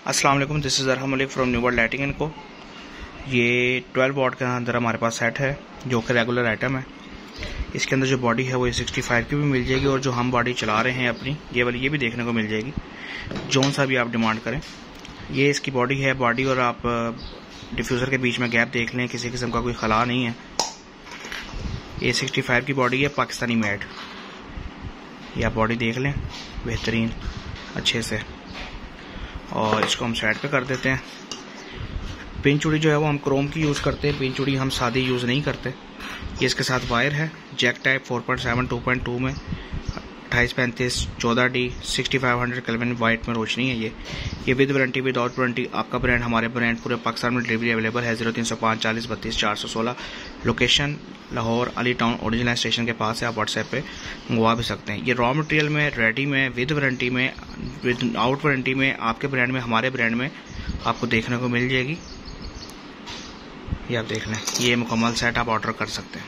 अस्सलाम वालेकुम, this is Arham Malik from New World Lighting and co. ये 12 वॉट के अंदर हमारे पास सेट है जो कि रेगुलर आइटम है। इसके अंदर जो बॉडी है वो 65 की भी मिल जाएगी और जो हम बॉडी चला रहे हैं अपनी ये वाली ये भी देखने को मिल जाएगी, जौन सा भी आप डिमांड करें। ये इसकी बॉडी है, बॉडी और आप डिफ्यूज़र के बीच में गैप देख लें, किसी किस्म का कोई खला नहीं है। ये 65 की बॉडी है, पाकिस्तानी मेड। ये आप बॉडी देख लें बेहतरीन अच्छे से, और इसको हम साइड पे कर देते हैं। पिन चूड़ी जो है वो हम क्रोम की यूज़ करते हैं, पिन चूड़ी हम सादी यूज़ नहीं करते। ये इसके साथ वायर है जैक टाइप 4.7 2.2 में 2835 14D 6500 केल्विन वाइट में रोशनी है। ये विद वारंटी विदाउट वारंटी। आपका ब्रांड हमारे ब्रांड पूरे पाकिस्तान में डिलीवरी अवेलेबल है। 0305 40 32 416। Location Lahore Ali town original station के पास है। आप व्हाट्सएप पे मंगवा भी सकते हैं। ये रॉ मटेरियल में, रेडी में, विद वारंटी में, विद आउट वारंटी में, आपके ब्रांड में, हमारे ब्रांड में आपको देखने को मिल जाएगी। ये आप देख लें, ये मुकम्मल सेट आप ऑर्डर कर सकते हैं।